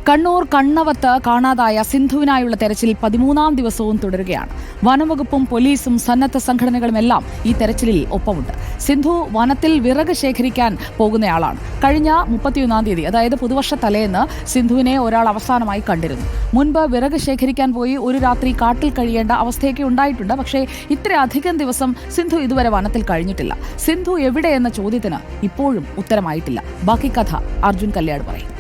കണ്ണൂർ കണ്ണവത്ത് കാണാതായ സിന്ധുവിനായുള്ള തെരച്ചിൽ 13ാം ദിവസവും തുടരുകയാണ്. വനംവകുപ്പും പോലീസും സന്നദ്ധ സംഘടനകളുമെല്ലാം ഈ തെരച്ചിലിൽ ഒപ്പമുണ്ട്. സിന്ധു വനത്തിൽ വിറക് ശേഖരിക്കാൻ പോകുന്നയാളാണ്. കഴിഞ്ഞ 31ാം തീയതി, അതായത് പുതുവർഷ തലേന്ന് സിന്ധുവിനെ ഒരാൾ അവസാനമായി കണ്ടിരുന്നു. മുൻപ് വിറക് ശേഖരിക്കാൻ പോയി ഒരു രാത്രി കാട്ടിൽ കഴിയേണ്ട അവസ്ഥയൊക്കെ ഉണ്ടായിട്ടുണ്ട്. പക്ഷേ ഇത്രയധികം ദിവസം സിന്ധു ഇതുവരെ വനത്തിൽ കഴിഞ്ഞിട്ടില്ല. സിന്ധു എവിടെയെന്ന ചോദ്യത്തിന് ഇപ്പോഴും ഉത്തരമായിട്ടില്ല. ബാക്കി കഥ അർജുൻ കല്യാട് പറയും.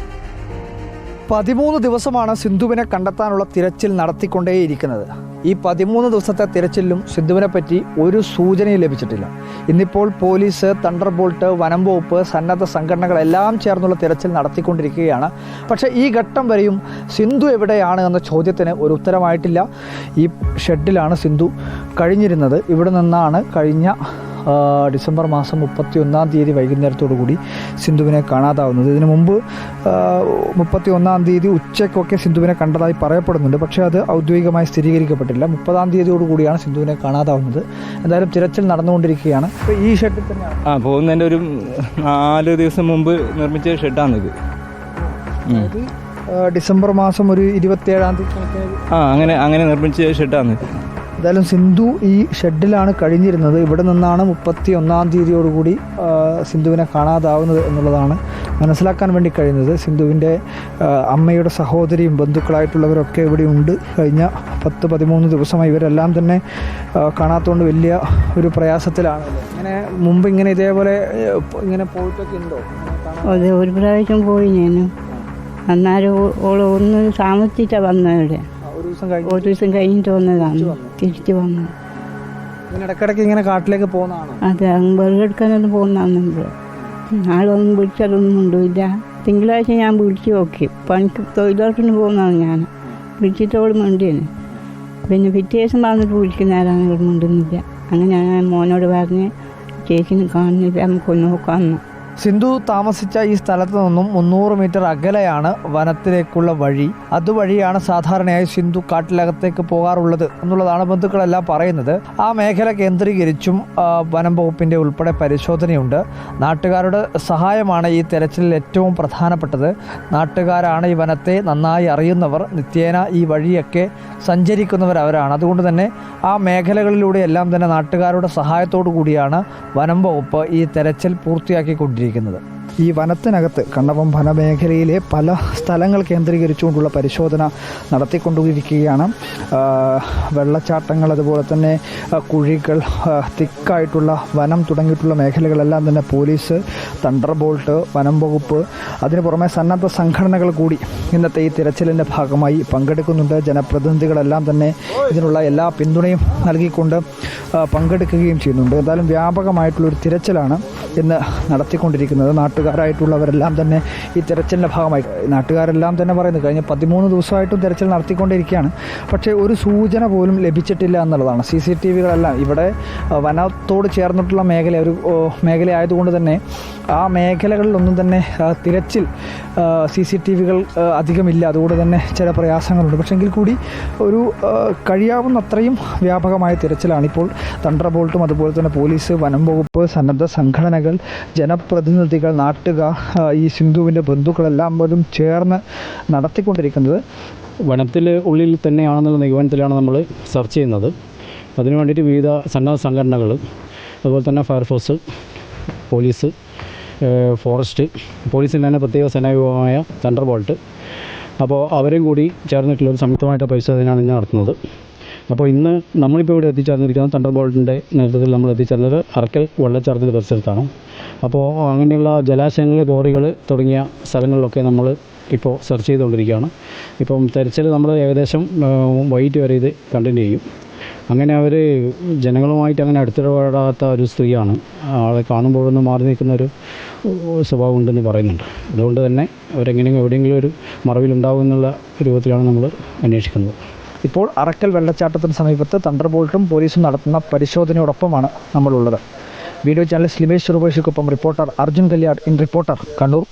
13 ദിവസമാണ് സിന്ധുവിനെ കണ്ടെത്താനുള്ള തിരച്ചിൽ നടത്തിക്കൊണ്ടേയിരിക്കുന്നത്. ഈ 13 ദിവസത്തെ തിരച്ചിലും സിന്ധുവിനെ പറ്റി ഒരു സൂചനയും ലഭിച്ചിട്ടില്ല. ഇന്നിപ്പോൾ പോലീസ്, തണ്ടർബോൾട്ട്, വനം വകുപ്പ്, സന്നദ്ധ സംഘടനകളെല്ലാം ചേർന്നുള്ള തിരച്ചിൽ നടത്തിക്കൊണ്ടിരിക്കുകയാണ്. പക്ഷേ ഈ ഘട്ടം വരെയും സിന്ധു എവിടെയാണ് എന്ന ചോദ്യത്തിന് ഒരു ഉത്തരമായിട്ടില്ല. ഈ ഷെഡിലാണ് സിന്ധു കഴിഞ്ഞിരുന്നത്. ഇവിടെ നിന്നാണ് കഴിഞ്ഞ ഡിസംബർ മാസം 31ാം തീയതി വൈകുന്നേരത്തോടുകൂടി സിന്ധുവിനെ കാണാതാവുന്നത്. ഇതിനു മുമ്പ് 31ാം തീയതി ഉച്ചയ്ക്കൊക്കെ സിന്ധുവിനെ കണ്ടതായി പറയപ്പെടുന്നുണ്ട്. പക്ഷേ അത് ഔദ്യോഗികമായി സ്ഥിരീകരിക്കപ്പെട്ടില്ല. 30ാം തീയതിയോടുകൂടിയാണ് സിന്ധുവിനെ കാണാതാവുന്നത്. എന്തായാലും തിരച്ചിൽ നടന്നുകൊണ്ടിരിക്കുകയാണ്. ഇപ്പോൾ ഈ ഷെഡിൽ തന്നെയാണ് പോകുന്നതിൻ്റെ ഒരു 4 ദിവസം മുമ്പ് നിർമ്മിച്ച ഷെഡാണിത്. ഡിസംബർ മാസം ഒരു 27ാം തീയതി അങ്ങനെ നിർമ്മിച്ച ഷെഡാണ്. എന്തായാലും സിന്ധു ഈ ഷെഡിലാണ് കഴിഞ്ഞിരുന്നത്. ഇവിടെ നിന്നാണ് 31ാം തീയതിയോടുകൂടി സിന്ധുവിനെ കാണാതാവുന്നത് എന്നുള്ളതാണ് മനസ്സിലാക്കാൻ വേണ്ടി കഴിയുന്നത്. സിന്ധുവിൻ്റെ അമ്മയുടെ സഹോദരിയും ബന്ധുക്കളായിട്ടുള്ളവരൊക്കെ ഇവിടെ ഉണ്ട്. കഴിഞ്ഞ 10-13 ദിവസമായി ഇവരെല്ലാം തന്നെ കാണാത്തതുകൊണ്ട് വലിയ ഒരു പ്രയാസത്തിലാണ്. ഇങ്ങനെ മുമ്പ് ഇങ്ങനെ ഇതേപോലെ ഇങ്ങനെ പോയിട്ടൊക്കെ ഉണ്ടോ? അതെ, ഒരു പ്രാവശ്യം പോയി ഞാൻ. അന്നേരം ഒന്ന് താമസിച്ചിട്ടാണ് വന്നവിടെ. ഒരു ദിവസം കഴിഞ്ഞിട്ട് വന്നതാണ്, തിരിച്ചു വന്നു. ഇടയ്ക്കിടയ്ക്ക് ഇങ്ങനെ കാട്ടിലേക്ക് പോകുന്നതാണ്? അതെ, വെറുതെടുക്കാനൊന്നും പോകുന്നതാണ്. ആളൊന്നും വിളിച്ചാലൊന്നും ഉണ്ടില്ല. തിങ്കളാഴ്ച ഞാൻ വിളിച്ചു നോക്കി. പണിക്ക് തൊഴിലുറപ്പിന് പോകുന്നതാണ് ഞാൻ. വിളിച്ചിട്ടോട് മിണ്ടിയാണ്. പിന്നെ പിറ്റേ ദിവസം പറഞ്ഞിട്ട് വിളിക്കുന്നവരാണ് ഇവിടെ മിണ്ടുന്നില്ല. അങ്ങനെ ഞാൻ മോനോട് പറഞ്ഞ് ചേച്ചിനെ കാണുന്നില്ല, നമുക്ക് നോക്കാമെന്ന്. സിന്ധു താമസിച്ച ഈ സ്ഥലത്ത് നിന്നും 300 മീറ്റർ അകലെയാണ് വനത്തിലേക്കുള്ള വഴി. അതുവഴിയാണ് സാധാരണയായി സിന്ധു കാട്ടിലകത്തേക്ക് പോകാറുള്ളത് എന്നുള്ളതാണ് ബന്ധുക്കളെല്ലാം പറയുന്നത്. ആ മേഖല കേന്ദ്രീകരിച്ചും വനം വകുപ്പിൻ്റെ ഉൾപ്പെടെ പരിശോധനയുണ്ട്. നാട്ടുകാരുടെ സഹായമാണ് ഈ തെരച്ചിലിൽ ഏറ്റവും പ്രധാനപ്പെട്ടത്. നാട്ടുകാരാണ് ഈ വനത്തെ നന്നായി അറിയുന്നവർ. നിത്യേന ഈ വഴിയൊക്കെ സഞ്ചരിക്കുന്നവർ അവരാണ്. അതുകൊണ്ട് തന്നെ ആ മേഖലകളിലൂടെ എല്ലാം തന്നെ നാട്ടുകാരുടെ സഹായത്തോടു കൂടിയാണ് വനം വകുപ്പ് ഈ തെരച്ചിൽ പൂർത്തിയാക്കിക്കൊണ്ടിരിക്കുന്നത്. ഈ വനത്തിനകത്ത് കണ്ണവം വനമേഖലയിലെ പല സ്ഥലങ്ങൾ കേന്ദ്രീകരിച്ചുകൊണ്ടുള്ള പരിശോധന നടത്തിക്കൊണ്ടിരിക്കുകയാണ്. വെള്ളച്ചാട്ടങ്ങൾ, അതുപോലെ തന്നെ കുഴികൾ, തിക്കായിട്ടുള്ള വനം തുടങ്ങിയിട്ടുള്ള മേഖലകളെല്ലാം തന്നെ പോലീസ്, തണ്ടർബോൾട്ട്, വനം വകുപ്പ്, അതിനു പുറമെ സന്നദ്ധ സംഘടനകൾ കൂടി ഇന്നത്തെ ഈ തിരച്ചിലിൻ്റെ ഭാഗമായി പങ്കെടുക്കുന്നുണ്ട്. ജനപ്രതിനിധികളെല്ലാം തന്നെ ഇതിനുള്ള എല്ലാ പിന്തുണയും നൽകിക്കൊണ്ട് പങ്കെടുക്കുകയും ചെയ്യുന്നുണ്ട്. എന്തായാലും വ്യാപകമായിട്ടുള്ളൊരു തിരച്ചിലാണ് ഇന്ന് നടത്തിക്കൊണ്ടിരിക്കുന്നത്. നാട്ടുകാരായിട്ടുള്ളവരെല്ലാം തന്നെ ഈ തിരച്ചിലിൻ്റെ ഭാഗമായി, നാട്ടുകാരെല്ലാം തന്നെ പറയുന്നത് കഴിഞ്ഞ 13 ദിവസമായിട്ടും തിരച്ചിൽ നടത്തിക്കൊണ്ടിരിക്കുകയാണ്. പക്ഷേ ഒരു സൂചന പോലും ലഭിച്ചിട്ടില്ല എന്നുള്ളതാണ്. CCTVകളെല്ലാം ഇവിടെ വനത്തോട് ചേർന്നിട്ടുള്ള ഒരു മേഖലയായതുകൊണ്ട് തന്നെ ആ മേഖലകളിലൊന്നും തന്നെ തിരച്ചിൽ CCTVകൾ അധികമില്ല. അതുകൊണ്ട് തന്നെ ചില പ്രയാസങ്ങളുണ്ട്. പക്ഷേ എങ്കിൽ കൂടി ഒരു കഴിയാവുന്ന അത്രയും വ്യാപകമായ തിരച്ചിലാണ് ഇപ്പോൾ തണ്ടർബോൾട്ടും, അതുപോലെ തന്നെ പോലീസ്, വനം വകുപ്പ്, സന്നദ്ധ സംഘടനകൾ, ജനപ്രതിനിധികൾ, നാട്ടുകാർ, ഈ സിന്ധുവിൻ്റെ ബന്ധുക്കളെല്ലാം പോലും ചേർന്ന് നടത്തിക്കൊണ്ടിരിക്കുന്നത്. വനത്തിൽ ഉള്ളിൽ തന്നെയാണെന്നുള്ള നിഗമനത്തിലാണ് നമ്മൾ സെർച്ച് ചെയ്യുന്നത്. അതിനു വേണ്ടിയിട്ട് വിവിധ സന്നദ്ധ സംഘടനകൾ, അതുപോലെ തന്നെ ഫയർഫോഴ്സ്, പോലീസ്, ഫോറസ്റ്റ്, പോലീസിന് തന്നെ പ്രത്യേക സേനാവിഭാഗമായ തണ്ടർബോൾട്ട്, അപ്പോൾ അവരും കൂടി ചേർന്നിട്ടുള്ളൊരു സംയുക്തമായിട്ട് പരിശോധനയാണ് ഇന്ന് നടത്തുന്നത്. അപ്പോൾ ഇന്ന് നമ്മളിപ്പോൾ ഇവിടെ എത്തിച്ചേർന്നിരിക്കുന്നത് തണ്ടർബോൾട്ടിൻ്റെ നേതൃത്വത്തിൽ നമ്മൾ എത്തിച്ചേർന്നത് അറക്കൽ വെള്ളച്ചാട്ടത്തിൻ്റെ പരിസരത്താണ്. അപ്പോൾ അങ്ങനെയുള്ള ജലാശയങ്ങൾ, ബോറികൾ തുടങ്ങിയ സ്ഥലങ്ങളിലൊക്കെ നമ്മൾ ഇപ്പോൾ സെർച്ച് ചെയ്തുകൊണ്ടിരിക്കുകയാണ്. ഇപ്പം തെരച്ചിൽ നമ്മൾ ഏകദേശം വൈകിട്ട് വരെ ഇത് കണ്ടിന്യൂ ചെയ്യും. അങ്ങനെ അവർ ജനങ്ങളുമായിട്ട് അങ്ങനെ അടുത്തിടപെടാത്ത ഒരു സ്ത്രീയാണ്. ആളെ കാണുമ്പോഴൊന്നും മാറി നിൽക്കുന്നൊരു സ്വഭാവം ഉണ്ടെന്ന് പറയുന്നുണ്ട്. അതുകൊണ്ട് തന്നെ എവിടെയെങ്കിലും ഒരു മറവിലുണ്ടാവും എന്നുള്ള രൂപത്തിലാണ് നമ്മൾ അന്വേഷിക്കുന്നത്. ഇപ്പോൾ അറക്കൽ വെള്ളച്ചാട്ടത്തിന് സമീപത്ത് തണ്ടർബോൾട്ടും പോലീസും നടത്തുന്ന പരിശോധനയോടൊപ്പമാണ് നമ്മളുള്ളത്. വീഡിയോ ചാനൽ സ്ലിമേഷ് ചെറുപേശിക്കൊപ്പം reporter Arjun Kalyad in reporter, Kannur.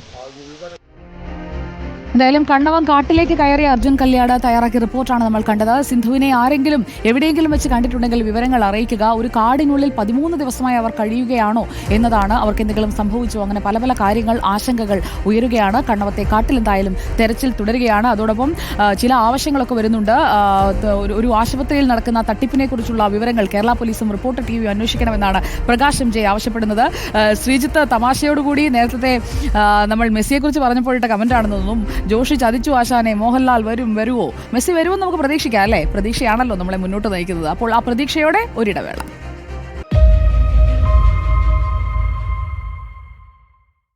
എന്തായാലും കണ്ണവം കാട്ടിലേക്ക് കയറിയ അർജുൻ കല്യാട് തയ്യാറാക്കിയ റിപ്പോർട്ടാണ് നമ്മൾ കണ്ടത്. സിന്ധുവിനെ ആരെങ്കിലും എവിടെയെങ്കിലും വെച്ച് കണ്ടിട്ടുണ്ടെങ്കിൽ വിവരങ്ങൾ അറിയിക്കുക. ഒരു കാടിനുള്ളിൽ 13 ദിവസമായി അവർ കഴിയുകയാണോ എന്നതാണ്. അവർക്ക് എന്തെങ്കിലും സംഭവിച്ചോ, അങ്ങനെ പല പല കാര്യങ്ങൾ, ആശങ്കകൾ ഉയരുകയാണ്. കണ്ണവത്തെ കാട്ടിൽ എന്തായാലും തെരച്ചിൽ തുടരുകയാണ്. അതോടൊപ്പം ചില ആവശ്യങ്ങളൊക്കെ വരുന്നുണ്ട്. ഒരു ആശുപത്രിയിൽ നടക്കുന്ന തട്ടിപ്പിനെ കുറിച്ചുള്ള വിവരങ്ങൾ കേരള പോലീസും റിപ്പോർട്ടർ TV അന്വേഷിക്കണമെന്നാണ് പ്രകാശ് MJ ആവശ്യപ്പെടുന്നത്. ശ്രീജിത്ത് തമാശയോടുകൂടി നേരത്തെ നമ്മൾ മെസ്സിയെക്കുറിച്ച് പറഞ്ഞപ്പോഴിട്ട കമന്റാണെന്ന് തോന്നുന്നു. ജോഷി ചതിച്ചു ആശാനെ, മോഹൻലാൽ വരുമോ, മെസ്സി വരുമെന്ന് നമുക്ക് പ്രതീക്ഷിക്കാം അല്ലേ? പ്രതീക്ഷയാണല്ലോ നമ്മളെ മുന്നോട്ട് നയിക്കുന്നത്. അപ്പോൾ ആ പ്രതീക്ഷയോടെ ഒരിടവേള.